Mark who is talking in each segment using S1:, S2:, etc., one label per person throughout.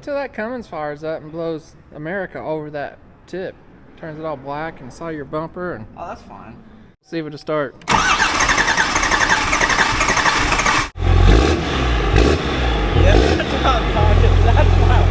S1: Wait till that Cummins fires up and blows America over that tip. Turns it all black and saw your bumper. And
S2: oh, that's fine.
S1: see if it'll start.
S2: Yeah, that's what I'm talking. That's what I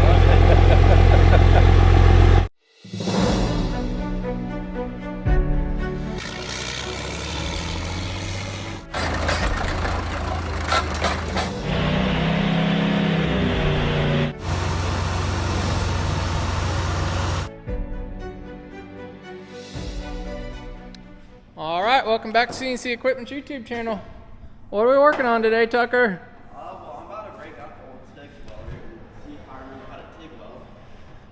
S1: All right, welcome back to CNC Equipment's YouTube channel. What are we working on today, Tucker?
S2: Well, I'm about to break out the old stick welder and see if I remember how to TIG weld.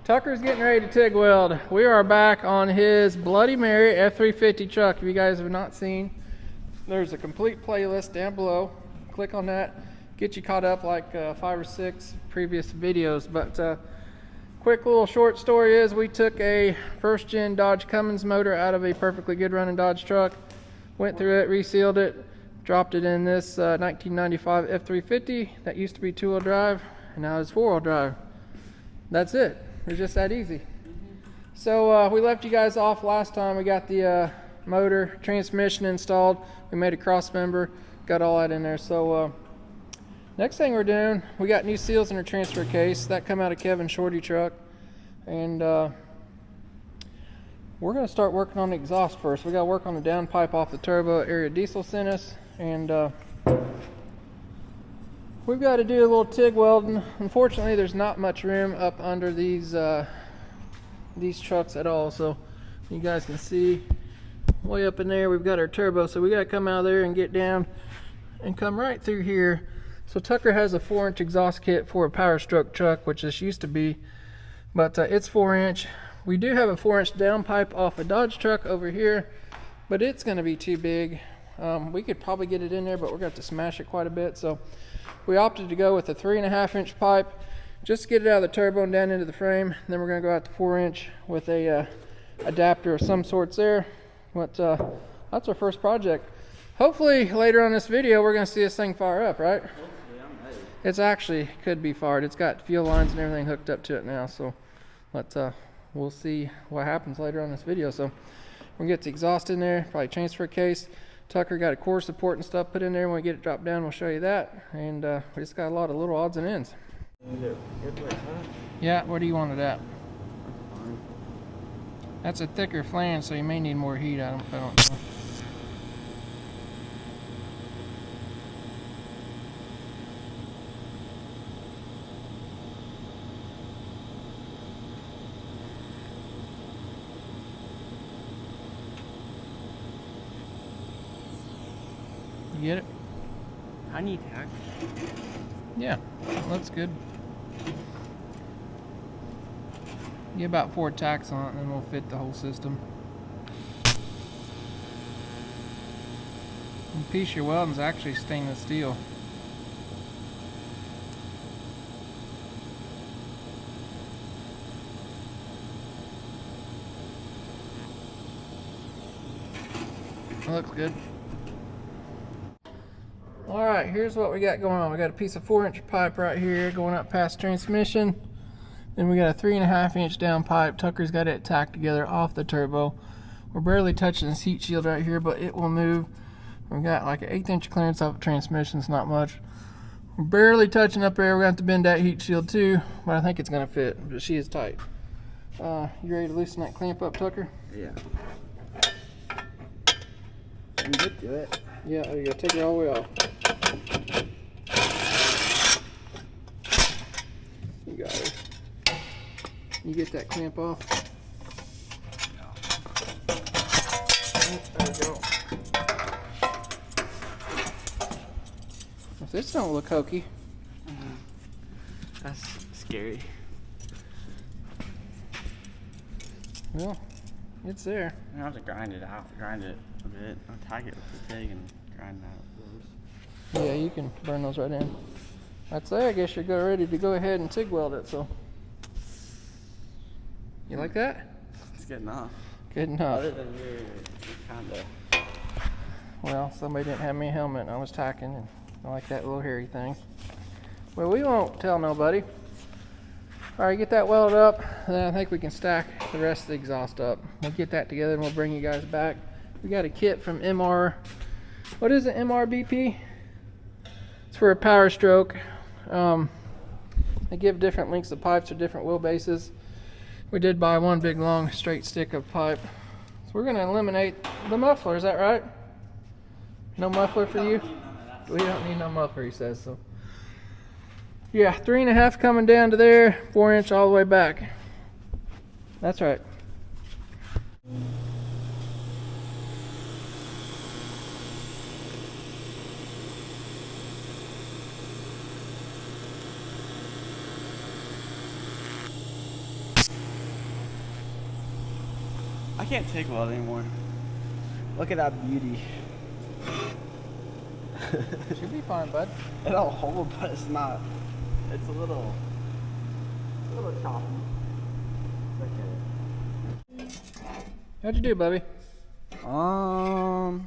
S1: Tucker's getting ready to TIG weld. We are back on his Bloody Mary F350 truck. If you guys have not seen, there's a complete playlist down below. Click on that, get you caught up like 5 or 6 previous videos. But quick little short story is we took a first gen Dodge Cummins motor out of a perfectly good running Dodge truck, went through it, resealed it, dropped it in this 1995 F350 that used to be 2-wheel drive, and now it's 4-wheel drive. That's it. It's just that easy. So we left you guys off last time. We got the motor transmission installed. We made a cross member, got all that in there. So next thing we're doing, we got new seals in our transfer case that come out of Kevin's Shorty truck, and we're going to start working on the exhaust first. We got to work on the downpipe off the turbo area Diesel sent us, and we've got to do a little TIG welding. Unfortunately, there's not much room up under these trucks at all, so you guys can see way up in there we've got our turbo, so we got to come out of there and get down and come right through here. So Tucker has a 4-inch exhaust kit for a Powerstroke truck, which this used to be, but it's 4-inch. We do have a 4-inch downpipe off a Dodge truck over here, but it's going to be too big. We could probably get it in there, but we're going to have to smash it quite a bit. So we opted to go with a 3.5-inch pipe, just to get it out of the turbo and down into the frame. And then we're going to go out to 4-inch with a adapter of some sorts there. But that's our first project. Hopefully later on this video we're going to see this thing fire up, right? It's actually could be fired. It's got fuel lines and everything hooked up to it now, so we'll see what happens later on this video. So we'll get the exhaust in there, probably transfer case. Tucker got a core support and stuff put in there. When we get it dropped down, we'll show you that. And we just got a lot of little odds and ends. Yeah, where do you want it at? That's a thicker flange, so you may need more heat. I don't know. You get it?
S2: I need tack.
S1: Yeah, looks good. Get about 4 tacks on it, and then we'll fit the whole system. And the piece you're welding is actually stainless steel. That looks good. Alright, here's what we got going on. We got a piece of 4-inch pipe right here going up past transmission. Then we got a 3.5-inch down pipe. Tucker's got it tacked together off the turbo. We're barely touching this heat shield right here, but it will move. We've got like an 1/8 inch clearance off the transmission. It's not much. We're barely touching up there. We're going to have to bend that heat shield too, but I think it's going to fit. But she is tight. You ready to loosen that clamp up, Tucker?
S2: Yeah. You did do it.
S1: Yeah, there you go. Take it all the way off. You got it. You get that clamp off. There we go. If this don't look hokey.
S2: That's scary.
S1: Well, it's there.
S2: I have to grind it out, grind it a bit. I'll tag it with the TIG and grind that loose.
S1: Yeah, you can burn those right in. That's there. I guess you're ready to go ahead and TIG weld it. So, you like that?
S2: It's good enough.
S1: Good enough.
S2: Other than you, kinda.
S1: Well, somebody didn't have me a helmet and I was tacking, and I like that little hairy thing. Well, we won't tell nobody. Alright, get that welded up, and then I think we can stack the rest of the exhaust up. We'll get that together and we'll bring you guys back. We got a kit from MR. What is it, MRBP? It's for a Powerstroke. They give different lengths of pipes or different wheelbases. We did buy one big long straight stick of pipe. So we're gonna eliminate the muffler, is that right? No muffler for you? We don't need no muffler, he says, so. Yeah, 3.5 coming down to there, 4-inch all the way back. That's right.
S2: I can't TIG weld anymore. Look at that beauty.
S1: Should be fine, bud.
S2: It'll hold, but it's not. It's a little choppy. It's okay.
S1: How'd you do, Bubby?
S2: Well,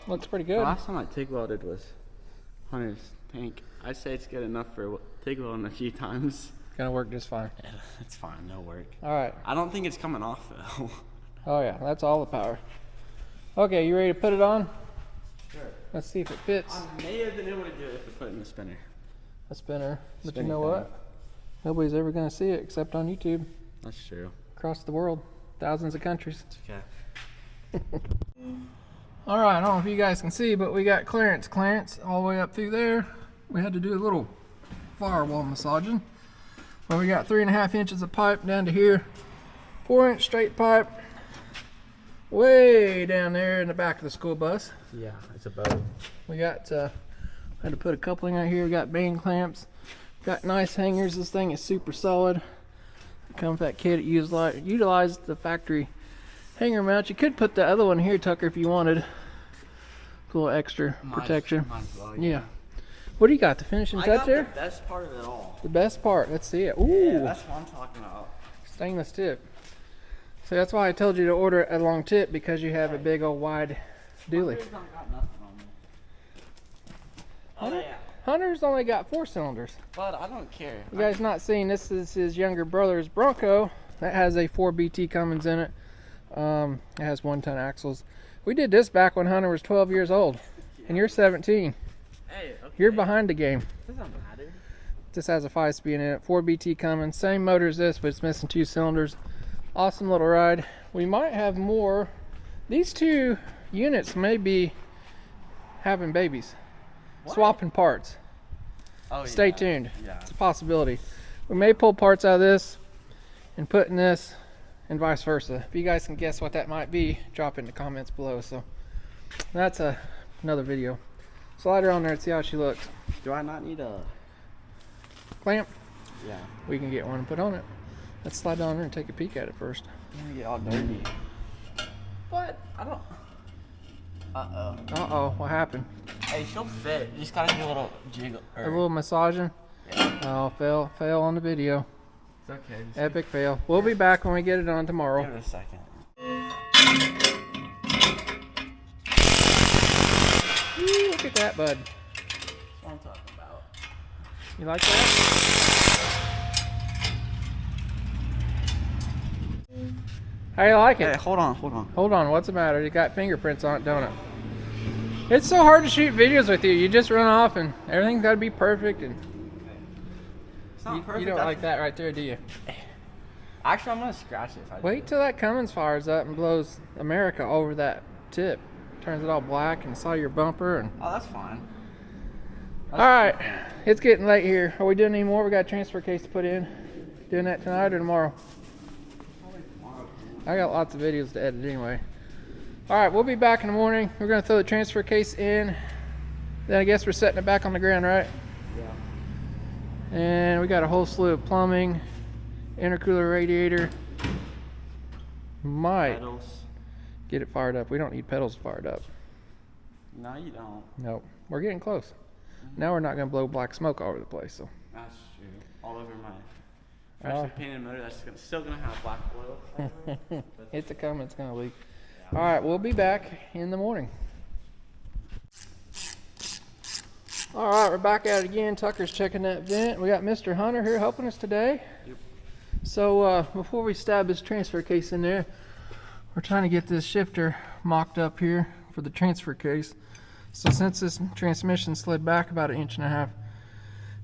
S1: Looks pretty
S2: the
S1: good.
S2: last time I TIG welded was Hunter's tank. I'd say it's good enough for TIG welding a few times.
S1: Gonna work just fine.
S2: It's fine, no work.
S1: Alright.
S2: I don't think it's coming off though.
S1: Oh yeah, that's all the power. Okay, you ready to put it on?
S2: Sure.
S1: Let's see if it fits.
S2: I may have been able to do it if we put it in the spinner.
S1: A spinner. But you
S2: Spinning
S1: know what? Nobody's ever gonna see it except on YouTube.
S2: That's true.
S1: Across the world. Thousands of countries.
S2: It's okay.
S1: Alright, I don't know if you guys can see, but we got clearance all the way up through there. We had to do a little firewall massaging. But we got 3.5 inches of pipe down to here. 4-inch straight pipe. Way down there in the back of the school bus.
S2: Yeah, it's a boat.
S1: We got, had to put a coupling out here. We got band clamps. Got nice hangers. This thing is super solid. It comes with that kit. It utilized the factory hanger mount. You could put the other one here, Tucker, if you wanted. A little extra protection.
S2: Might as well,
S1: Yeah. What do you got? The finishing touch there?
S2: The best part of it all.
S1: The best part. Let's see it. Ooh.
S2: Yeah, that's what I'm talking about.
S1: Stainless tip. So that's why I told you to order a long tip, because you have a big old wide dually.
S2: Hunter's not got nothing on me.
S1: Hunter?
S2: Yeah.
S1: Hunter's only got 4 cylinders.
S2: But I don't care.
S1: You guys not seeing this is his younger brother's Bronco. That has a 4BT Cummins in it. It has 1-ton axles. We did this back when Hunter was 12 years old. And you're 17.
S2: Hey, okay.
S1: You're behind the game.
S2: Doesn't matter.
S1: This has a 5-speed in it. 4BT Cummins. Same motor as this, but it's missing 2 cylinders. Awesome little ride. We might have more. These 2 units may be having babies.
S2: What?
S1: Swapping parts.
S2: Oh,
S1: Stay
S2: yeah.
S1: tuned.
S2: Yeah.
S1: It's a possibility. We may pull parts out of this and put in this, and vice versa. If you guys can guess what that might be, drop it in the comments below. So that's another video. Slide her on there and see how she looks.
S2: Do I not need a
S1: Clamp,
S2: Yeah.
S1: we can get one and put on it. Let's slide on there and take a peek at it first.
S2: I'm gonna get all dirty. But I don't.
S1: Uh-oh, what happened?
S2: Hey, she'll fit. You just gotta do a little jiggle.
S1: A little massaging.
S2: Yeah.
S1: Oh, fail on the video.
S2: It's okay. Just
S1: Epic fail. We'll be back when we get it on tomorrow.
S2: give it a second.
S1: Ooh, look at that, bud.
S2: That's what I'm talking about.
S1: You like that? How you like it?
S2: Hey, hold on.
S1: Hold on, what's the matter? You got fingerprints on it, don't it? It's so hard to shoot videos with you. You just run off and everything's got to be perfect. And
S2: It's not perfect.
S1: you don't like that right there, do you?
S2: Actually, I'm gonna scratch it if I do.
S1: Wait till that Cummins fires up and blows America over that tip. Turns it all black and saw your bumper. And
S2: Oh, that's fine.
S1: all right, it's getting late here. Are we doing any more? We got a transfer case to put in. Doing that tonight or tomorrow?
S2: Probably tomorrow.
S1: I got lots of videos to edit anyway. All right, we'll be back in the morning. We're gonna throw the transfer case in. Then I guess we're setting it back on the ground, right?
S2: Yeah.
S1: And we got a whole slew of plumbing, intercooler radiator. Might
S2: Pedals.
S1: get it fired up. We don't need pedals fired up.
S2: No, you don't.
S1: Nope, we're getting close. Now we're not gonna blow black smoke all over the place. So
S2: That's true. All over my freshly painted motor. That's still gonna have black oil.
S1: it's a Cummins, it's gonna leak. All right, we'll be back in the morning. All right, we're back at it again. Tucker's checking that vent. We got Mr. Hunter here helping us today.
S2: Yep.
S1: So before we stab this transfer case in there, we're trying to get this shifter mocked up here for the transfer case. So since this transmission slid back about 1.5 inches,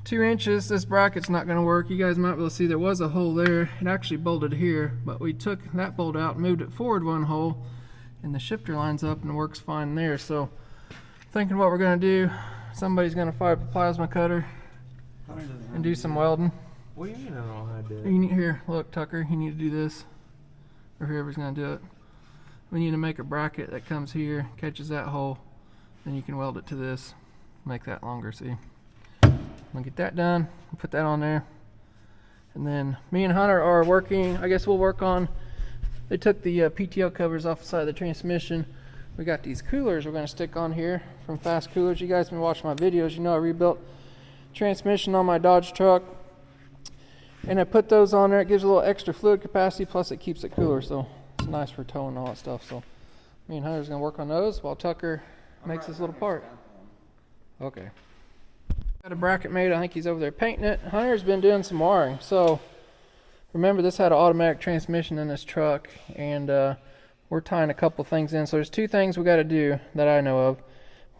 S1: 2 inches, this bracket's not going to work. You guys might be able to see there was a hole there. It actually bolted here, but we took that bolt out and moved it forward 1 hole, and the shifter lines up and works fine there. So thinking what we're going to do, somebody's going to fire up a plasma cutter and do some welding.
S3: What do you mean I don't know how to do it?
S1: You need, here, look, Tucker, you need to do this, or whoever's going to do it. We need to make a bracket that comes here, catches that hole, then you can weld it to this, make that longer, see? I'll get that done, put that on there. And then me and Hunter are working, I guess we'll work on, they took the PTO covers off the side of the transmission. We got these coolers we're going to stick on here from Fast Coolers. You guys have been watching my videos, you know I rebuilt transmission on my Dodge truck. And I put those on there. It gives a little extra fluid capacity, plus it keeps it cooler, so it's nice for towing and all that stuff. So me and Hunter's going to work on those while Tucker makes this little part. Okay. Got a bracket made. I think he's over there painting it. Hunter's been doing some wiring. So remember, this had an automatic transmission in this truck, and we're tying a couple things in. So there's 2 things we got to do that I know of.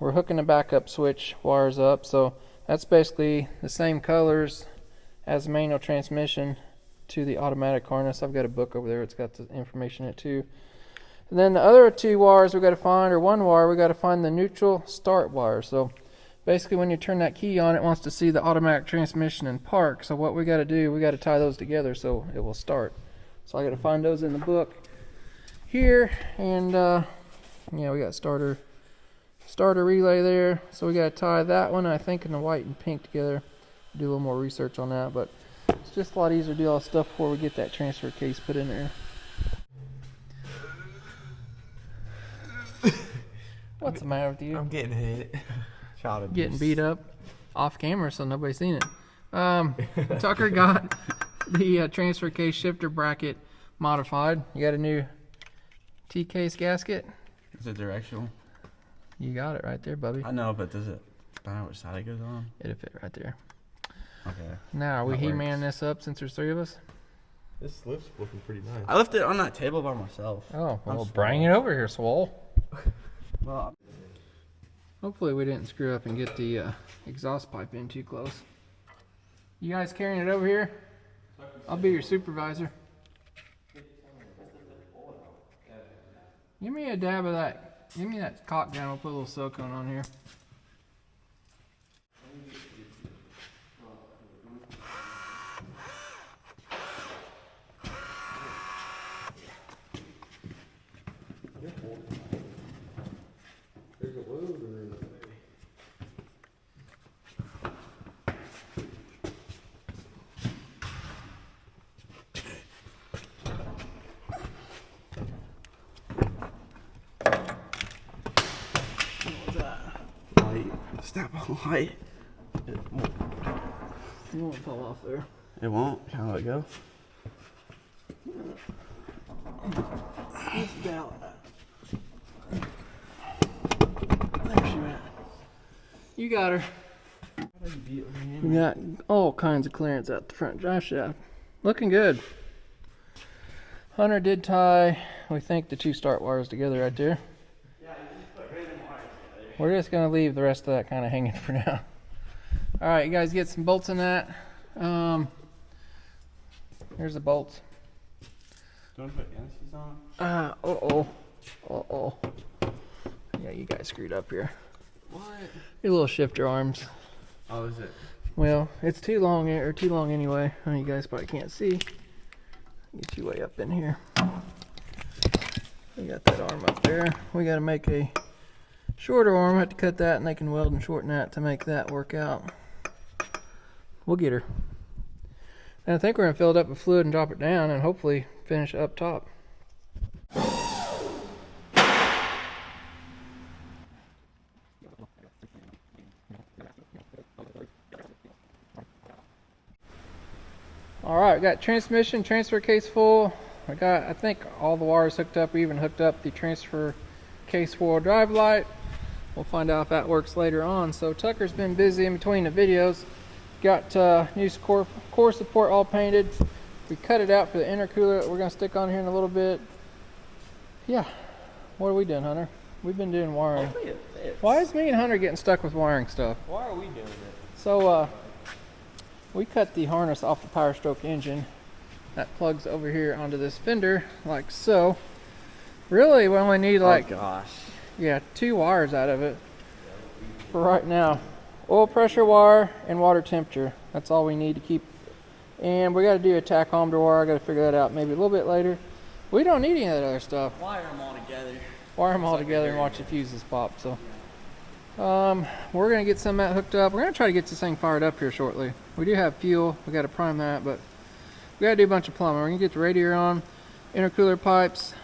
S1: We're hooking the backup switch wires up, so that's basically the same colors as the manual transmission to the automatic harness. I've got a book over there, it's got the information in it too. And then the other 2 wires we got to find, or 1 wire, we got to find the neutral start wire. So basically when you turn that key on, it wants to see the automatic transmission in park. So what we got to do, we got to tie those together so it will start. So I got to find those in the book here, and yeah, we got starter relay there. So we got to tie that one, I think, in the white and pink together. Do a little more research on that, but it's just a lot easier to do all this stuff before we get that transfer case put in there. What's the matter with you?
S3: I'm getting hit.
S1: Getting beat up off camera, so nobody's seen it. Tucker got the transfer case shifter bracket modified. You got a new T-case gasket.
S2: Is it directional?
S1: You got it right there, Bubby.
S2: I know, but does it? I don't know which side it goes on.
S1: It'll fit right there.
S2: Okay.
S1: Now, are we
S2: That
S1: He-Man
S2: works.
S1: this up since there's 3 of us?
S3: This lift's looking pretty nice.
S2: I left it on that table by myself.
S1: Oh,
S2: I'm
S1: well,
S2: small.
S1: bring it over here, Swole.
S2: Well,
S1: Hopefully we didn't screw up and get the exhaust pipe in too close. You guys carrying it over here? I'll be your supervisor. Give me a dab of that. Give me that caulk gun. We'll put a little silicone on here.
S3: There's a weld in it.
S2: light. Step on light. It
S1: won't fall off there.
S2: It won't. Can I let it go?
S1: Just doubt that. There she went. You got her. We got all kinds of clearance out the front drive shaft. Looking good. Hunter did tie, we think, the 2 start wires together right there.
S2: Yeah, you just put random wires together.
S1: We're just going to leave the rest of that kind of hanging for now. Alright, you guys get some bolts in that. Here's the bolts.
S2: Do you want to put NCs on?
S1: Uh-oh. Yeah, you guys screwed up here.
S2: What?
S1: Your little shifter arms.
S2: Oh, is it?
S1: Well, it's too long, or too long anyway. I mean, you guys probably can't see. Get you way up in here. We got that arm up there. We got to make a shorter arm. I have to cut that, and they can weld and shorten that to make that work out. We'll get her. And I think we're going to fill it up with fluid and drop it down, and hopefully finish up top. Alright, we got transmission, transfer case full. I got, I think, all the wires hooked up. We even hooked up the transfer case 4-wheel drive light. we'll find out if that works later on. So Tucker's been busy in between the videos. Got new core support all painted. We cut it out for the intercooler that we're going to stick on here in a little bit. Yeah, what are we doing, Hunter? We've been doing wiring.
S2: Hopefully it fits.
S1: Why is me and Hunter getting stuck with wiring stuff?
S2: Why are we doing it?
S1: So we cut the harness off the Powerstroke engine that plugs over here onto this fender like so. Really we only need like,
S2: oh gosh,
S1: yeah, 2 wires out of it for right now. Oil pressure wire and water temperature, that's all we need to keep. And we got to do a tachometer wire. I got to figure that out maybe a little bit later. We don't need any of that other stuff.
S2: wire them all together.
S1: Wire them all together and watch the fuses pop. So we're gonna get some of that hooked up. We're gonna try to get this thing fired up here shortly. We do have fuel, we got to prime that, but we got to do a bunch of plumbing. We're gonna get the radiator on, intercooler pipes,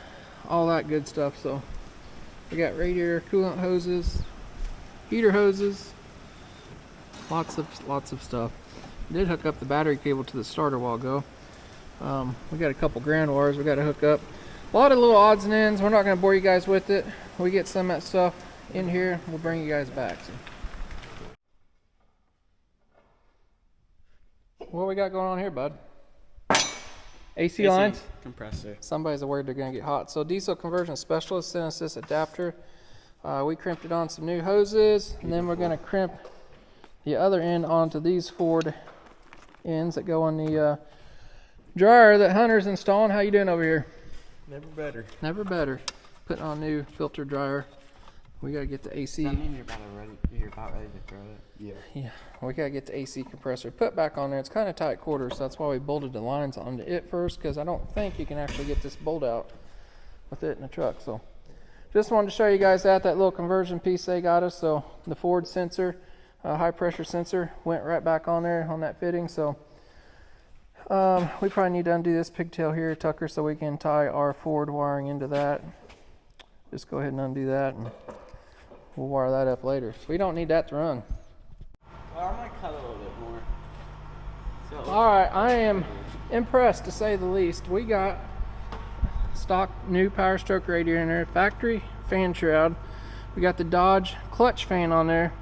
S1: all that good stuff. So we got radiator coolant hoses, heater hoses, lots of stuff. We did hook up the battery cable to the starter a while ago. We got a couple ground wires we got to hook up. A lot of little odds and ends. We're not going to bore you guys with it. We get some of that stuff in here, we'll bring you guys back. So. What we got going on here, bud? AC lines?
S2: Compressor.
S1: Somebody's worried they're going to get hot. So diesel conversion specialist sent us this adapter. We crimped it on some new hoses, and then we're going to crimp the other end onto these Ford ends that go on the dryer that Hunter's installing. How you doing over here?
S2: Never better.
S1: Never better. Putting on new filter dryer. We gotta get the AC.
S2: Does that mean you're about ready to throw it? Yeah.
S1: Yeah. We gotta get the AC compressor put back on there. It's kind of tight quarters, so that's why we bolted the lines onto it first, because I don't think you can actually get this bolt out with it in the truck. So just wanted to show you guys that little conversion piece they got us. So the Ford sensor, high pressure sensor, went right back on there on that fitting. So we probably need to undo this pigtail here, Tucker, so we can tie our Ford wiring into that. Just go ahead and undo that, and we'll wire that up later. So we don't need that to run.
S2: Well, I might cut a little bit more. So
S1: All right, I am impressed to say the least. We got stock new Powerstroke radiator in there, factory fan shroud. We got the Dodge clutch fan on there.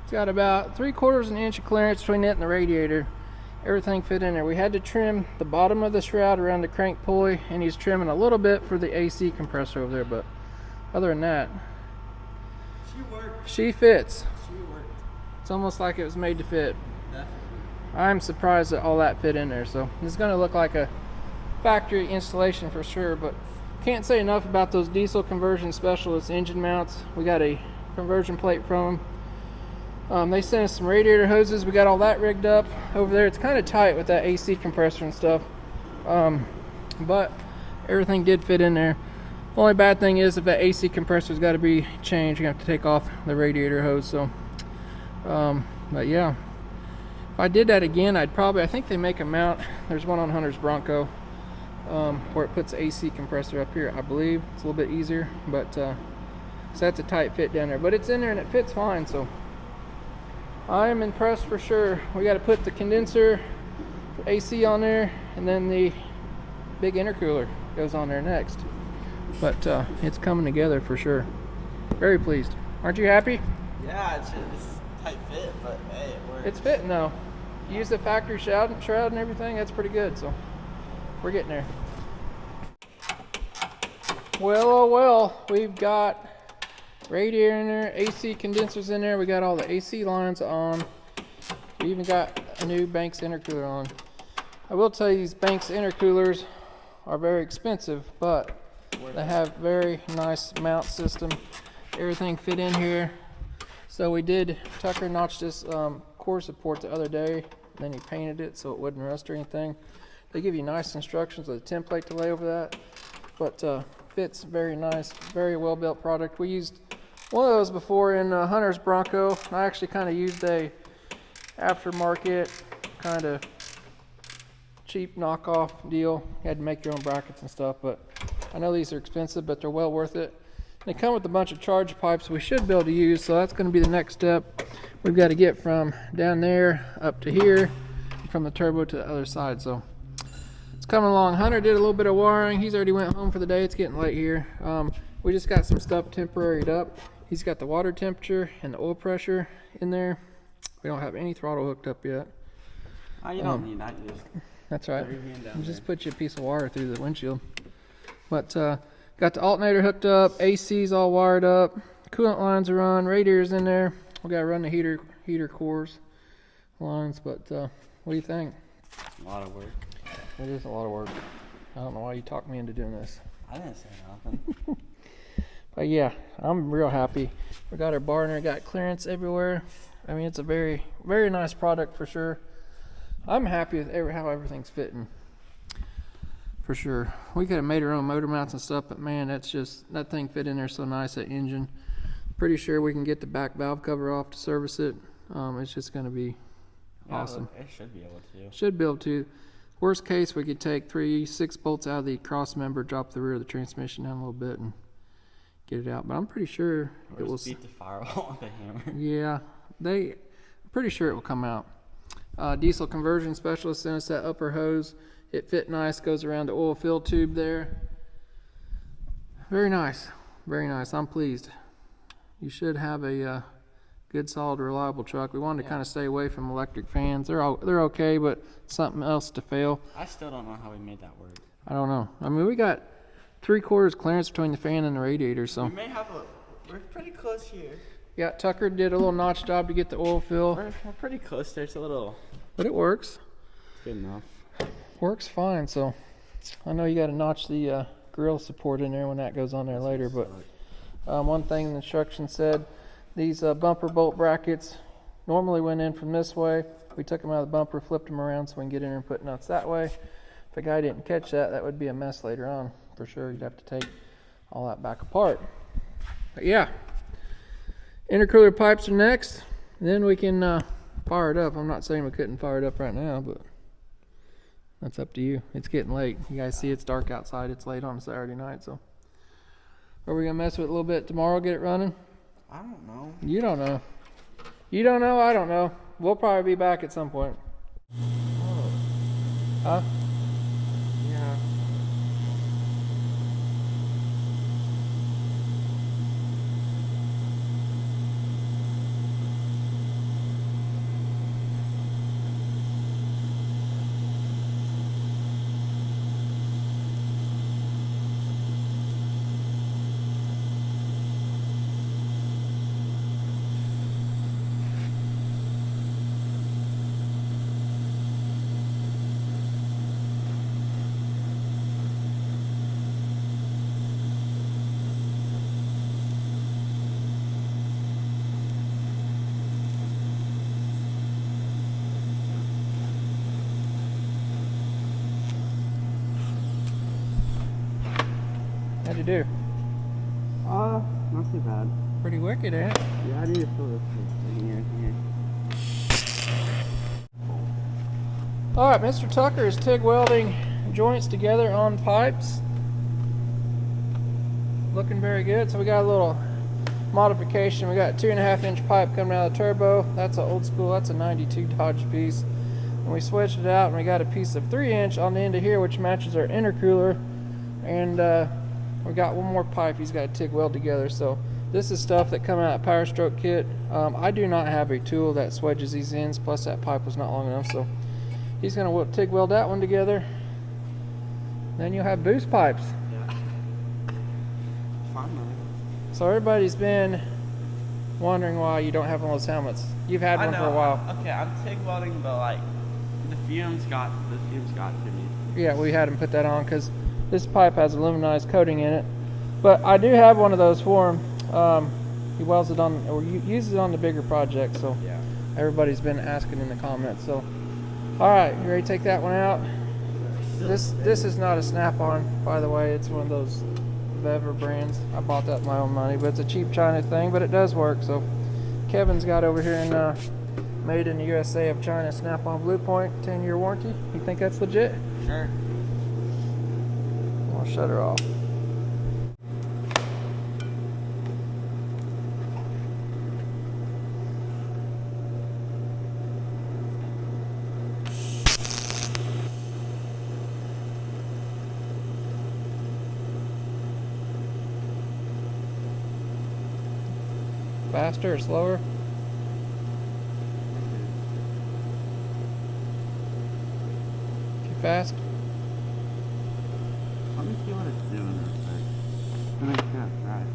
S1: It's got about 3/4 inch of clearance between it and the radiator. Everything fit in there. We had to trim the bottom of the shroud around the crank pulley, and he's trimming a little bit for the AC compressor over there, but other than that, she fits. It's almost like it was made to fit. I'm surprised that all that fit in there. So it's going to look like a factory installation for sure, but can't say enough about those diesel conversion specialist engine mounts. We got a conversion plate from them. They sent us some radiator hoses. We got all that rigged up over there. It's kind of tight with that AC compressor and stuff, but everything did fit in there. The only bad thing is if that AC compressor's got to be changed, you have to take off the radiator hose. So but yeah, if I did that again, I think they make a mount. There's one on Hunter's Bronco where it puts the AC compressor up here, I believe. It's a little bit easier, but so that's a tight fit down there, but it's in there and it fits fine. So I am impressed for sure. We got to put the condenser AC on there, and then the big intercooler goes on there next. But it's coming together for sure. Very pleased. Aren't you happy?
S2: yeah, it's tight fit, but hey, it works.
S1: It's fitting though. You use the factory shroud and everything, that's pretty good. So we're getting there. Well, oh well, we've got radiator in there, AC condensers in there. We got all the AC lines on. We even got a new Banks intercooler on. I will tell you, these Banks intercoolers are very expensive, but they have very nice mount system. Everything fit in here. So we did, Tucker notched this core support the other day, then he painted it so it wouldn't rust or anything. They give you nice instructions with a template to lay over that, but fits very nice, very well built product. We used one of those before in Hunter's Bronco. I actually kind of used a aftermarket kind of cheap knockoff deal. You had to make your own brackets and stuff, but I know these are expensive, but they're well worth it. They come with a bunch of charge pipes we should be able to use, so that's going to be the next step. We've got to get from down there up to here, from the turbo to the other side. So it's coming along. Hunter did a little bit of wiring. He's already went home for the day. It's getting late here. We just got some stuff temporaried up He's got the water temperature and the oil pressure in there. We don't have any throttle hooked up yet.
S2: Oh, you don't need that. You just
S1: That's right.
S2: put your hand down
S1: You just
S2: there.
S1: put you a piece of wire through the windshield. But got the alternator hooked up, AC's all wired up, coolant lines are on, radiator's in there. We gotta run the heater cores lines, but what do you think?
S2: A lot of work.
S1: It is a lot of work. I don't know why you talked me into doing this.
S2: I didn't say nothing.
S1: But yeah, I'm real happy. We got our burner, got clearance everywhere. I mean, it's a very, very nice product for sure. I'm happy with how everything's fitting. For sure. We could have made our own motor mounts and stuff, but man, that thing fit in there so nice, that engine. Pretty sure we can get the back valve cover off to service it. It's just going to be awesome.
S2: It should be able to.
S1: Should be able to. Worst case, we could take 6 bolts out of the cross member, drop the rear of the transmission down a little bit, and get it out. But I'm pretty sure
S2: Or just beat the firewall with a hammer.
S1: Yeah, I'm pretty sure it will come out. Diesel conversion specialist sent us that upper hose. It fit nice, goes around the oil fill tube there. Very nice, very nice. I'm pleased. You should have a good, solid, reliable truck. We wanted to kind of stay away from electric fans. They're okay, but something else to fail.
S2: I still don't know how we made that work.
S1: I don't know. I mean, we got 3/4 clearance between the fan and the radiator, so.
S2: We're pretty close here.
S1: Yeah, Tucker did a little notch job to get the oil fill,
S2: We're pretty close there. It's a little.
S1: but it works.
S2: It's good enough.
S1: Works fine. So I know you got to notch the grill support in there when that goes on there later. But one thing the instructions said, these bumper bolt brackets normally went in from this way. We took them out of the bumper, flipped them around so we can get in there and put nuts that way. If a guy didn't catch that, that would be a mess later on for sure. You'd have to take all that back apart. But yeah, intercooler pipes are next. Then we can fire it up. I'm not saying we couldn't fire it up right now, but that's up to you. It's getting late. You guys see it's dark outside. It's late on a Saturday night, so. Are we gonna mess with it a little bit tomorrow, get it running?
S2: I don't know.
S1: You don't know. You don't know, I don't know. We'll probably be back at some point. Huh?
S2: Yeah.
S1: How'd you do?
S2: Not too bad.
S1: Pretty wicked, eh?
S2: Yeah, I need to fill this thing here.
S1: Alright, Mr. Tucker is TIG welding joints together on pipes. Looking very good. So we got a little modification. We got a 2.5-inch pipe coming out of the turbo. That's an old school, that's a 92 Dodge piece. And we switched it out and we got a piece of 3-inch on the end of here which matches our intercooler. And we got one more pipe he's got to TIG weld together. So this is stuff that come out of Powerstroke kit. I do not have a tool that swedges these ends, plus that pipe was not long enough, so he's going to TIG weld that one together. Then you'll have boost pipes.
S2: Yeah. Finally.
S1: So everybody's been wondering why you don't have one of those helmets. You've had one for a while.
S2: Okay, I'm TIG welding, but like the fumes got to me.
S1: Yeah, we had him put that on because this pipe has aluminized coating in it. But I do have one of those for him. He welds it on, or uses it on the bigger project, so
S2: Yeah.
S1: everybody's been asking in the comments. So, all right, you ready to take that one out? This is not a snap-on, by the way. It's one of those Bever brands. I bought that with my own money, but it's a cheap China thing, but it does work. So Kevin's got over here in made in the USA of China snap-on Blue Point 10-year warranty. You think that's legit?
S2: Sure.
S1: I'll shut her off. Faster or slower? Too fast?
S2: Let me see what it's doing real quick. Then I can't try it.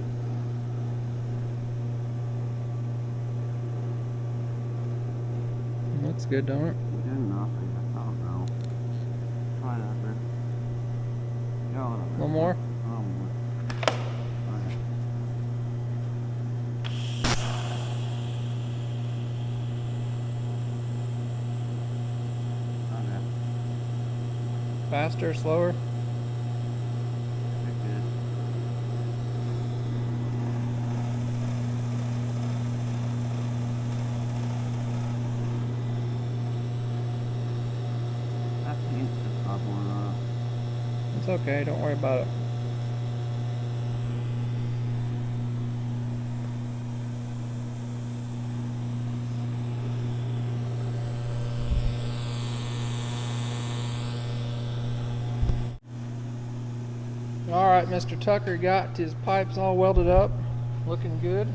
S1: Looks good, don't it?
S2: Good enough, I guess. I don't know. Try it after. Yeah, a little bit.
S1: A little more?
S2: A little more. Alright. Okay.
S1: Faster or slower?
S2: Pretty good. That paint's just bubbling up.
S1: It's okay, don't worry about it. Alright, Mr. Tucker got his pipes all welded up. Looking good.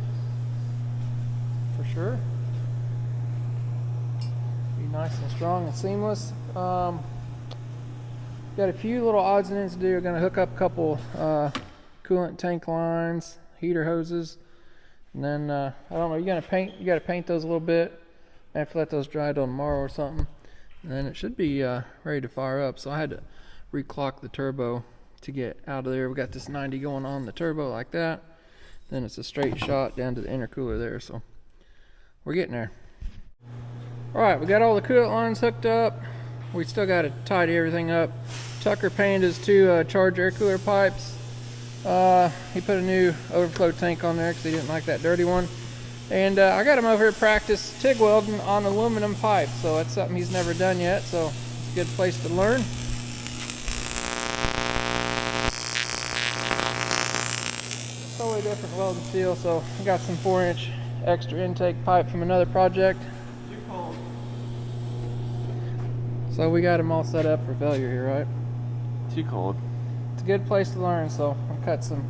S1: For sure. Be nice and strong and seamless. Got a few little odds and ends to do. We're going to hook up a couple coolant tank lines, heater hoses, and then I don't know. You got to paint those a little bit. I have to let those dry till tomorrow or something, and then it should be ready to fire up. So I had to reclock the turbo to get out of there. We got this 90 going on the turbo like that. Then it's a straight shot down to the intercooler there. So we're getting there. All right, we got all the coolant lines hooked up. We still got to tidy everything up. Tucker painted his two charged air cooler pipes. He put a new overflow tank on there because he didn't like that dirty one. And I got him over here to practice TIG welding on aluminum pipe. So that's something he's never done yet. So it's a good place to learn. Totally different welding steel. So I got some 4-inch extra intake pipe from another project. So we got them all set up for failure here, right?
S2: Too cold.
S1: It's a good place to learn, so I'll cut some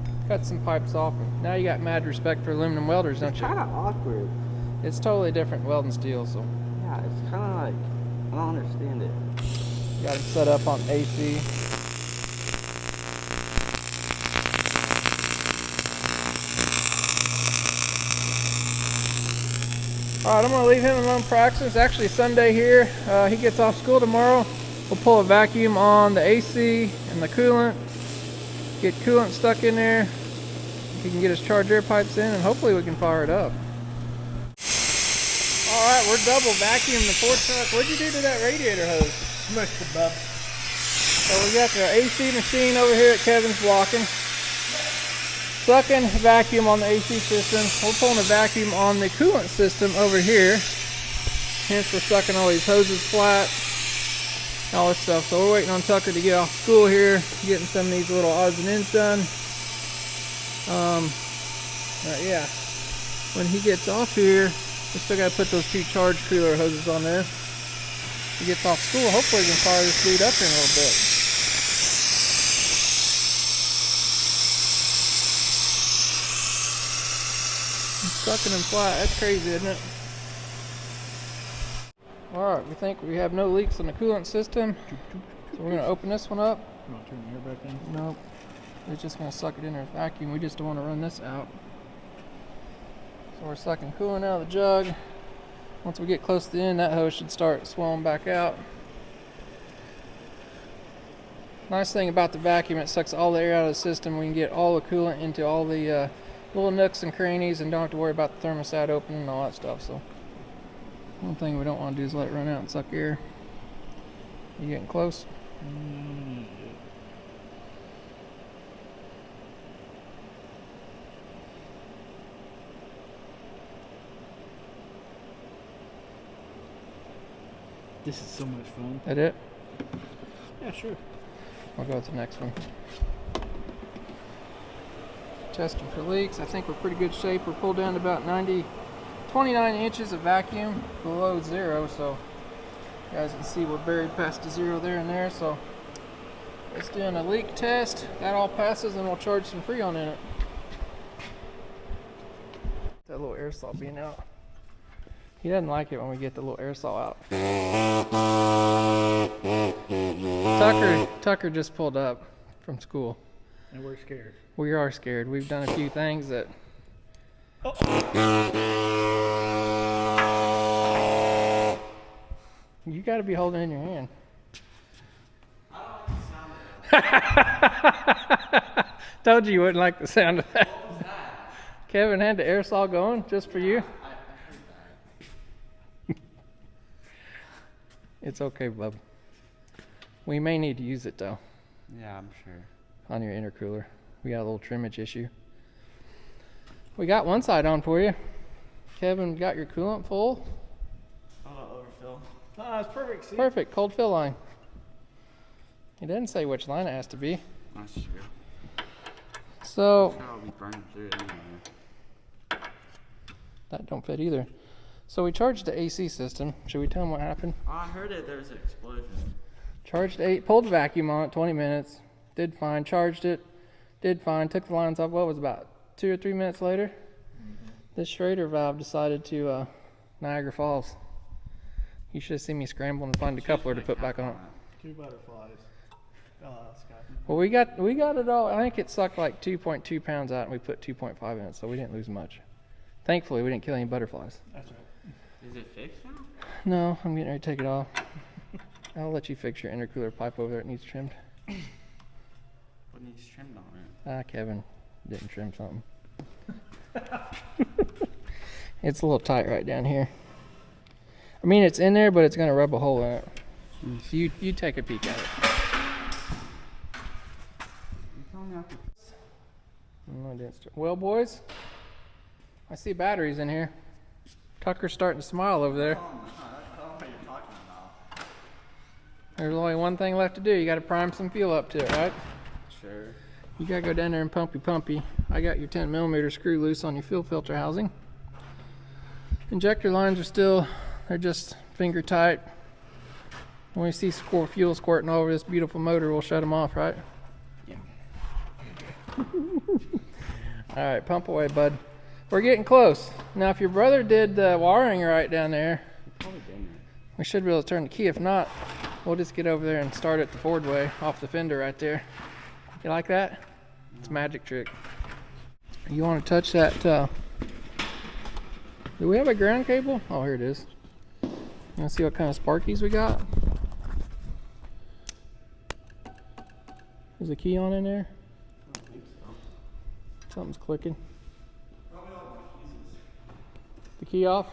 S1: pipes off. And now you got mad respect for aluminum welders, don't
S2: It's
S1: you?
S2: kind of awkward.
S1: It's totally different welding steel, so
S2: Yeah, it's kind of like, I don't understand it.
S1: you got them set up on AC. Alright, I'm going to leave him alone practice. It's actually Sunday here. He gets off school tomorrow. We'll pull a vacuum on the AC and the coolant. Get coolant stuck in there. He can get his charged air pipes in and hopefully we can fire it up. Alright, we're double vacuuming the Ford truck. What'd you do to that radiator hose?
S3: Smushed the bub.
S1: So we got the AC machine over here at Kevin's blocking. Sucking vacuum on the AC system. We're pulling a vacuum on the coolant system over here. Hence we're sucking all these hoses flat. All this stuff. So we're waiting on Tucker to get off school here. Getting some of these little odds and ends done. Yeah. When he gets off here, we still got to put those two charge cooler hoses on there. He gets off school. Hopefully we can fire this dude up in a little bit. Sucking them flat, that's crazy, isn't it? Alright, we think we have no leaks in the coolant system. So we're going to open this one up.
S3: You want to turn the air back in?
S1: Nope. It's just going to suck it in there with vacuum. We just don't want to run this out. So we're sucking coolant out of the jug. Once we get close to the end, that hose should start swelling back out. Nice thing about the vacuum, it sucks all the air out of the system. We can get all the coolant into all the little nooks and crannies and don't have to worry about the thermostat opening and all that stuff. So one thing we don't want to do is let it run out and suck air. You getting close?
S3: This is so much fun.
S1: That it?
S3: Yeah, sure.
S1: I'll go with the next one. Testing for leaks. I think we're pretty good shape. We're pulled down to about 29 inches of vacuum below zero. So you guys can see we're buried past the zero there and there. So let's do a leak test. That all passes and we'll charge some Freon in it. The little aerosol being out. He doesn't like it when we get the little aerosol out. Tucker just pulled up from school.
S4: And we're scared.
S1: We are scared. We've done a few things that... You got to be holding it in your hand. Told you wouldn't like the sound of that.
S2: What was that?
S1: Kevin had the aerosol going just for you.
S2: I heard that.
S1: It's okay, bub. We may need to use it though
S2: Yeah, I'm sure.
S1: on your intercooler. We got a little trimmage issue. We got one side on for you. Kevin, got your coolant full.
S2: Overfill.
S4: Ah, it's perfect. See?
S1: Perfect, cold fill line. He didn't say which line it has to be.
S2: That's true.
S1: So,
S2: I'll be burning through it anyway.
S1: that don't fit either. So we charged the AC system. Should we tell them what happened?
S2: Oh, I heard it. There was an explosion.
S1: Charged 8, pulled the vacuum on it, 20 minutes. Did fine, charged it, did fine, took the lines off. What was it, about 2 or 3 minutes later? This Schrader valve decided to Niagara Falls. You should have seen me scrambling to find a coupler to put back on it.
S4: 2 butterflies. Scott.
S1: Well, we got it all. I think it sucked like 2.2 pounds out, and we put 2.5 in it, so we didn't lose much. Thankfully, we didn't kill any butterflies.
S4: That's right.
S2: Is it fixed now?
S1: No, I'm getting ready to take it off. I'll let you fix your intercooler pipe over there. It needs trimmed.
S2: What needs trimmed on it?
S1: Kevin didn't trim something. It's a little tight right down here. I mean, it's in there, but it's gonna rub a hole in it. So you take a peek at it. No, I didn't well, boys, I see batteries in here. Tucker's starting to smile over there.
S2: Oh, no, I don't know what you're talking about.
S1: There's only one thing left to do. You got to prime some fuel up to it, right?
S2: Sure.
S1: You got to go down there and pumpy. I got your 10mm screw loose on your fuel filter housing. Injector lines are still, they're just finger tight. When we see fuel squirting all over this beautiful motor, we'll shut them off, right?
S2: Yeah.
S1: All right, pump away, bud. We're getting close. Now, if your brother did the wiring right down there,
S2: Probably didn't.
S1: we should be able to turn the key. If not, we'll just get over there and start it the Ford way, off the fender right there. You like that? It's a magic trick. You want to touch that? Do we have a ground cable? Oh, here it is. You want to see what kind of sparkies we got? Is the key on in there?
S2: I don't think so.
S1: Something's clicking.
S2: Probably all my pieces.
S1: The key off?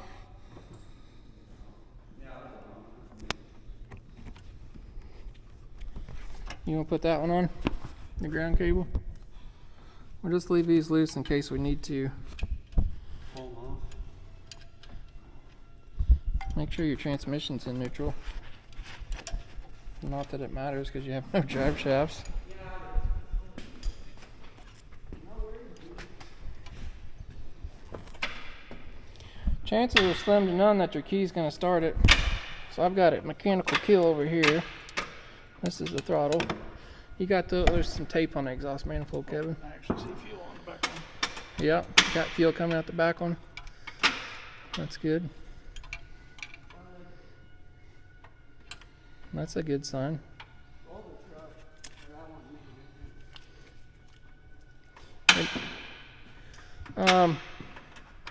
S2: Yeah, I don't know.
S1: You want to put that one on? The ground cable? We'll just leave these loose in case we need to.
S2: Pull them off.
S1: Make sure your transmission's in neutral. Not that it matters because you have no drive shafts. Chances are slim to none that your key's going to start it. So I've got a mechanical kill over here. This is the throttle. You got there's some tape on the exhaust manifold, Kevin.
S4: I actually see fuel on the back one.
S1: Yep, got fuel coming out the back one. That's good. That's a good sign.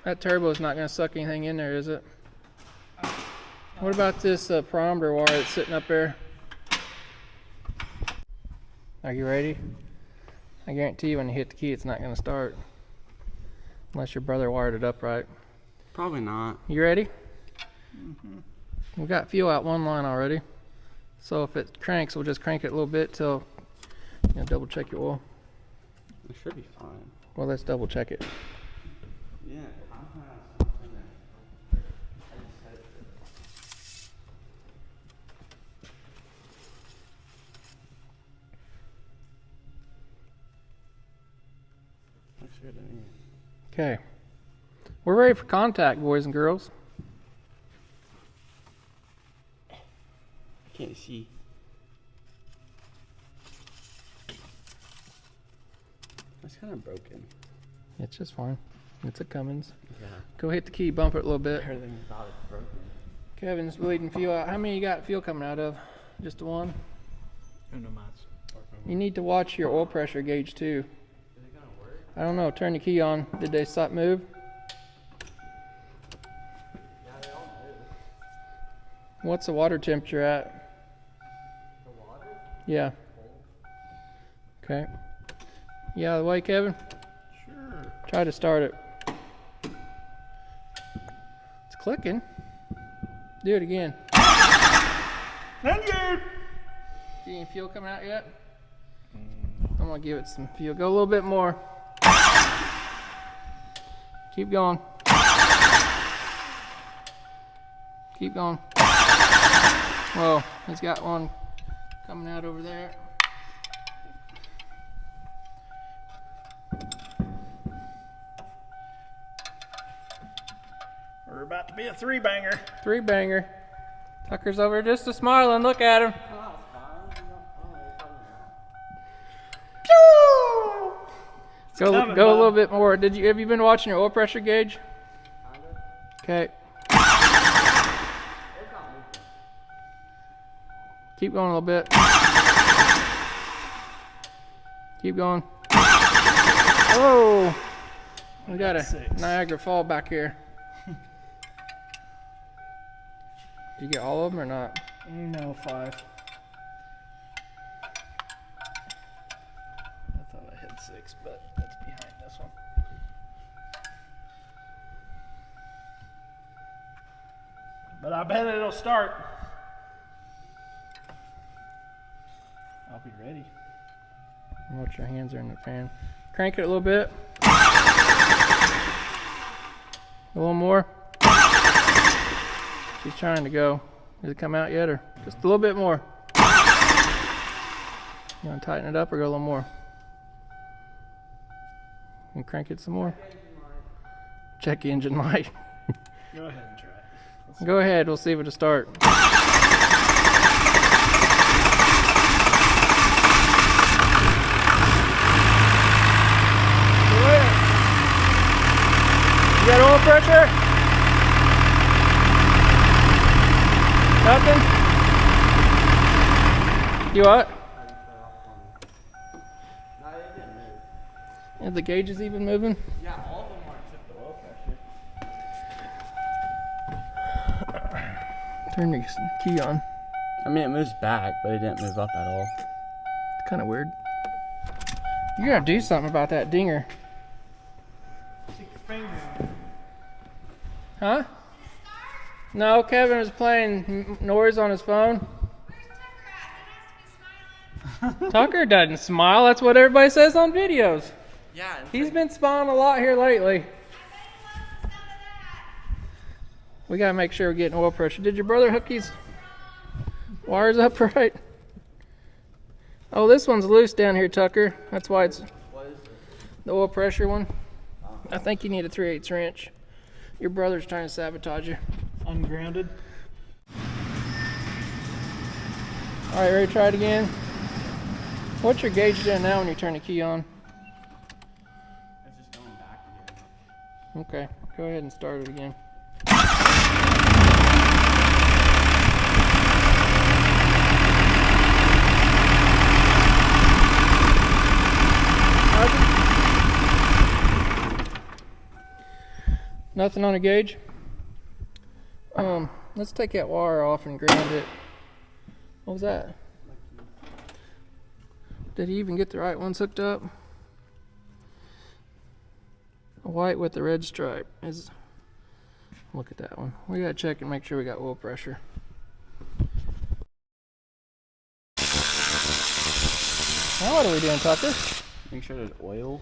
S1: That turbo is not going to suck anything in there, is it? What about this parameter wire that's sitting up there? Are you ready? I guarantee you when you hit the key it's not going to start. Unless your brother wired it up right.
S2: Probably not.
S1: You ready? We've got fuel out one line already. So if it cranks, we'll just crank it a little bit till double check your oil.
S2: It should be fine.
S1: Well, let's double check it.
S2: Yeah, I'm gonna have something there. I just had it. Looks good to me.
S1: Okay. We're ready for contact, boys and girls.
S2: I can't see. That's kind of broken.
S1: It's just fine. It's a Cummins.
S2: Yeah.
S1: Go hit the key, bump it a little bit.
S2: Everything about it's broken.
S1: Kevin's bleeding fuel out. How many you got fuel coming out of? Just the one?
S4: Uno mas.
S1: You need to watch your oil pressure gauge too.
S2: Is it gonna work?
S1: I don't know. Turn the key on. Did they stop move?
S2: Yeah, they all move.
S1: What's the water temperature at?
S2: The water?
S1: Yeah. Okay. You out of the way, Kevin?
S4: Sure.
S1: Try to start it. It's clicking. Do it again.
S4: Engine!
S1: See any fuel coming out yet? I'm gonna give it some fuel. Go a little bit more. Keep going. Keep going. Whoa, he's got one coming out over there.
S4: We're about to be a 3-banger.
S1: 3-banger. Tucker's over just a smiling. Look at him. Go
S4: coming,
S1: go a
S4: bud.
S1: little bit more. Have you been watching your oil pressure gauge? Okay. Keep going a little bit. Keep going. Oh, we got a
S4: 6.
S1: Niagara Fall back here. Did you get all of them or not?
S4: No, 5. I thought I had 6, but that's behind this one. But I bet it'll start. I'll be ready.
S1: Watch your hands are in the fan. Crank it a little bit. A little more. She's trying to go. Did it come out yet, or just a little bit more? You want to tighten it up or go a little more? And crank it some more. Check engine light.
S4: Go ahead and try it.
S1: Go ahead. We'll see if it'll start. You got oil pressure? Nothing? You what?
S2: No, it didn't move.
S1: Is the gauges even moving?
S2: Yeah, all of them are except the oil pressure.
S1: Turn the key on.
S2: I mean, it moves back, but it didn't move up at all.
S1: It's kind of weird. You gotta do something about that dinger.
S4: Stick your finger on it.
S1: Huh? No, Kevin was playing noise on his phone. Tucker doesn't smile. That's what everybody says on videos.
S2: Yeah.
S1: He's been smiling a lot here lately. We gotta make sure we're getting oil pressure. Did your brother hook these wires up right? Oh, this one's loose down here, Tucker. That's why it's
S2: What is it?
S1: the oil pressure one. I think you need a 3/8 wrench. Your brother's trying to sabotage you.
S4: Ungrounded.
S1: All right, ready to try it again? What's your gauge doing now when you turn the key on?
S2: It's just going back again.
S1: Okay, go ahead and start it again. Nothing on a gauge? Let's take that wire off and ground it. What was that? Did he even get the right ones hooked up? A white with the red stripe is. Look at that one. We gotta check and make sure we got oil pressure. Now what are we doing, Tucker?
S2: Make sure there's oil.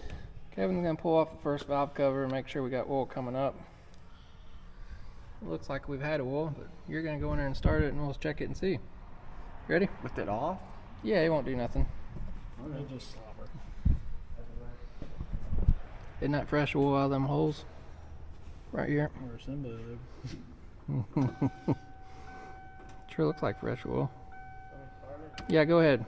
S1: Kevin's gonna pull off the first valve cover and make sure we got oil coming up. It looks like we've had oil, but you're gonna go in there and start it and we'll check it and see. Ready?
S2: With it off?
S1: Yeah, it won't do nothing.
S4: They just slobber.
S1: Isn't that fresh oil out of them holes? Right here.
S4: Or somebody live.
S1: Sure looks like fresh oil. Yeah, go ahead.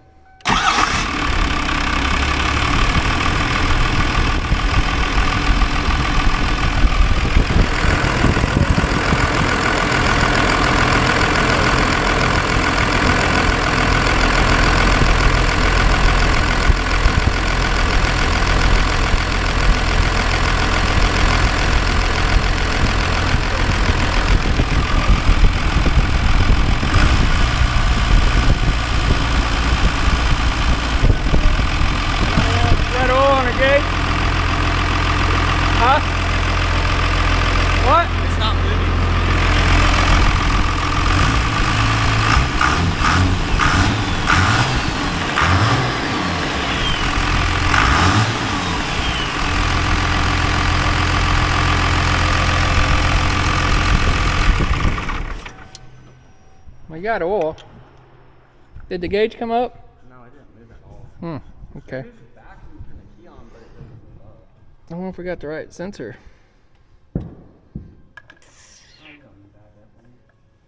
S1: We got oil. Did the gauge come up?
S2: No, I didn't move at all.
S1: Okay.
S2: I moved it back and turned the key on, but it didn't move up.
S1: I wonder if we got the right sensor.
S2: I'm going with that, definitely.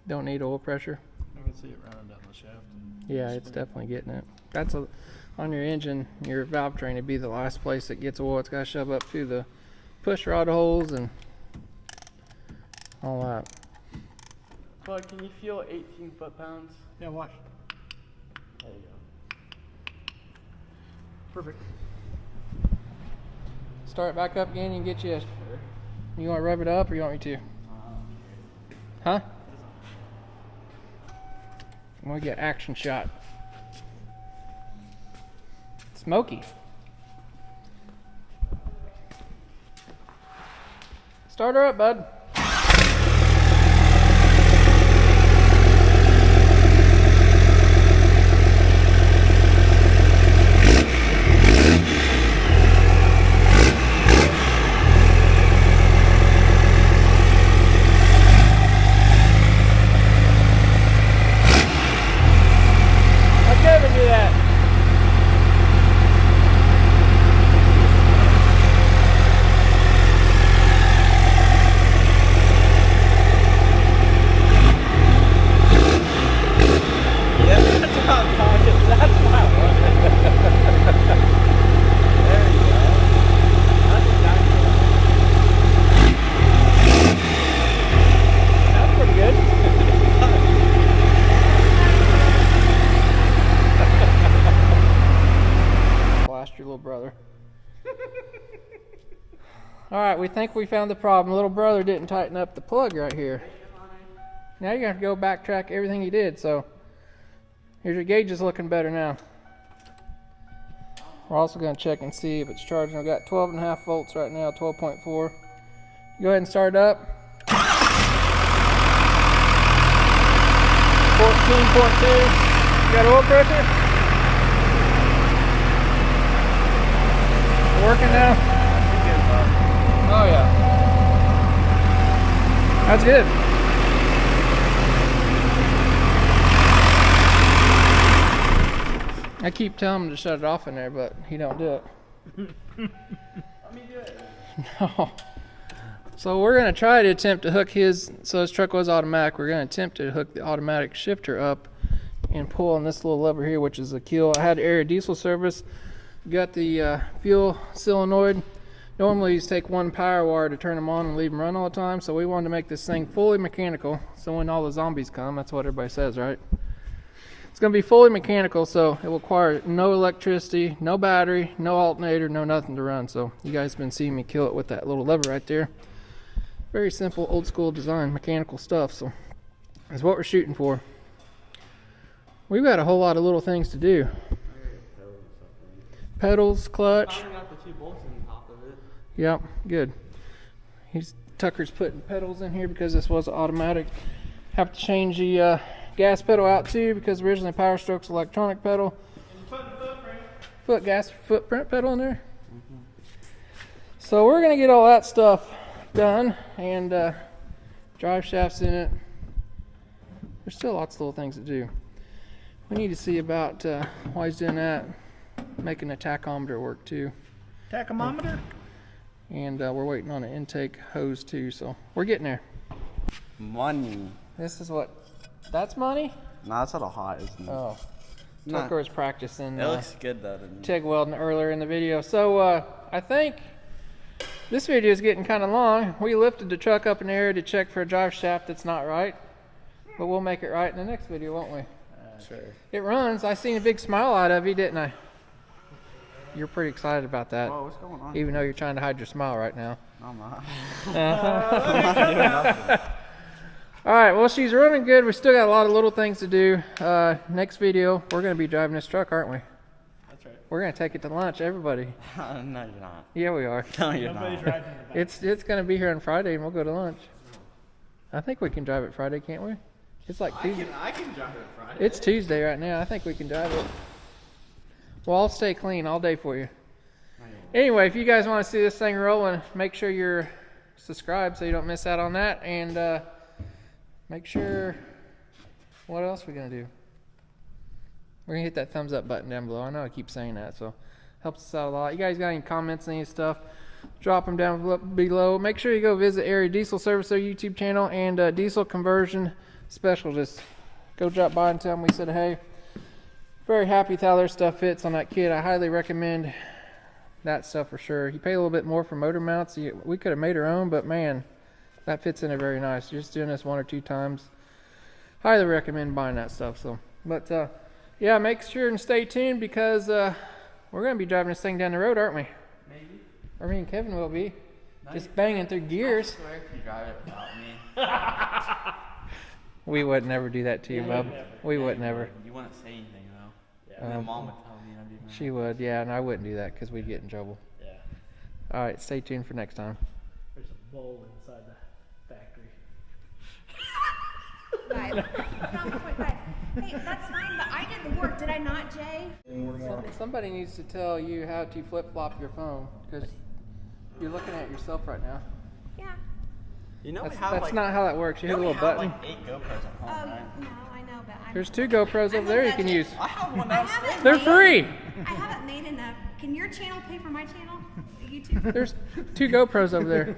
S1: Don't need oil pressure.
S4: I can see it running down the shaft.
S1: Yeah, it's definitely getting it. That's on your engine, your valve train would be the last place that gets oil. It's got to shove up through the push rod holes and all that.
S2: Bud, can you feel 18 foot-pounds?
S4: Yeah, watch.
S2: There you go.
S4: Perfect.
S1: Start back up again and get you. You want to rub it up or you want me to? Huh? We get action shot. Smoky. Start her up, bud. Alright, we think we found the problem. Little brother didn't tighten up the plug right here. Now you're going to have to go backtrack everything he did. So here's your gauge is looking better now. We're also going to check and see if it's charging. I've got 12.5 volts right now, 12.4. Go ahead and start it up. 14.2. You got oil pressure? Working now? Oh yeah. That's good. I keep telling him to shut it off in there, but he don't do it.
S2: Let me do it.
S1: No. So we're going to try to attempt to hook his, so his truck was automatic, we're going to attempt to hook the automatic shifter up and pull on this little lever here, which is a keel. I had air diesel service, got the fuel solenoid. Normally you take one power wire to turn them on and leave them run all the time, so we wanted to make this thing fully mechanical, so when all the zombies come, that's what everybody says, right? It's going to be fully mechanical, so it will require no electricity, no battery, no alternator, no nothing to run. So you guys have been seeing me kill it with that little lever right there. Very simple, old school design, mechanical stuff, so that's what we're shooting for. We've got a whole lot of little things to do. Pedals, clutch.
S2: Finally got the 2 bolts in top of it.
S1: Yep, good. Tucker's putting pedals in here because this was automatic. Have to change the gas pedal out too because originally Powerstroke's electronic pedal. Footprint pedal in there. So we're gonna get all that stuff done and drive shafts in it. There's still lots of little things to do. We need to see about while he's doing that, making the tachometer work too.
S4: Tachometer?
S1: And we're waiting on an intake hose too, so we're getting there.
S2: Money.
S1: This is what, that's money?
S2: No, that's not a hot, isn't it?
S1: Oh,
S2: Nah.
S1: Tucker was practicing
S2: It looks good though, doesn't it?
S1: TIG welding earlier in the video. So I think this video is getting kind of long. We lifted the truck up in the air to check for a drive shaft that's not right, but we'll make it right in the next video, won't we?
S2: Sure.
S1: It runs. I seen a big smile out of you, didn't I? You're pretty excited about that,
S2: Whoa, what's going on?
S1: even though you're trying to hide your smile right now.
S2: No, I'm not.
S1: Uh-huh.
S2: I'm not doing nothing.
S1: All right, well, she's running good. We still got a lot of little things to do. Next video, we're going to be driving this truck, aren't we?
S4: That's right.
S1: We're going to take it to lunch, everybody.
S2: No, you're not.
S1: Yeah, we are.
S2: No, you're
S4: Nobody's
S2: not.
S4: riding in the back.
S1: It's going to be here on Friday, and we'll go to lunch. I think we can drive it Friday, can't we? It's like Tuesday.
S3: I can drive it Friday.
S1: It's Tuesday right now. I think we can drive it. Well, I'll stay clean all day for you. Anyway, if you guys want to see this thing rolling, make sure you're subscribed so you don't miss out on that. And make sure What else we gonna do? We're gonna hit that thumbs up button down below. I know I keep saying that, so helps us out a lot. You guys got any comments on any stuff? Drop them down below. Make sure you go visit Area Diesel Service, their YouTube channel, and Diesel Conversion Specialist. Go drop by and tell them we said hey. Very happy with how their stuff fits on that kit. I highly recommend that stuff for sure. You pay a little bit more for motor mounts. We could have made our own, but man, that fits in it very nice. You're just doing this 1 or 2 times. Highly recommend buying that stuff. So, but yeah, make sure and stay tuned because we're gonna be driving this thing down the road, aren't we?
S2: Maybe.
S1: Or me and Kevin will be.
S2: No,
S1: Just banging through gears.
S2: I swear if you drive it without me.
S1: We would never do that to you, bub.
S4: never.
S1: We would never.
S2: You wouldn't say anything though.
S4: Yeah.
S2: And then mom would tell me I'd be mad.
S1: She would, yeah, and I wouldn't do that because we'd get in trouble.
S4: Yeah.
S1: All right, stay tuned for next time.
S4: There's a bowl inside the factory.
S5: 5. No, 0.5. Hey, that's fine, but I did the work, did I not, Jay?
S1: Somebody needs to tell you how to flip-flop your phone because you're looking at yourself right now.
S5: Yeah.
S2: You know
S1: That's,
S2: we have
S1: that's
S2: like,
S1: not how that works. You hit a
S2: we
S1: little
S2: have
S1: button.
S2: like 8 GoPros at
S5: Oh,
S2: home, right?
S5: no, I know, but I'm...
S1: There's 2 GoPros over there you can use.
S2: I have one
S5: I
S2: downstairs.
S5: haven't
S1: They're
S5: made-
S1: free.
S5: I haven't made enough. Can your channel pay for my channel? YouTube?
S1: There's 2 GoPros over there.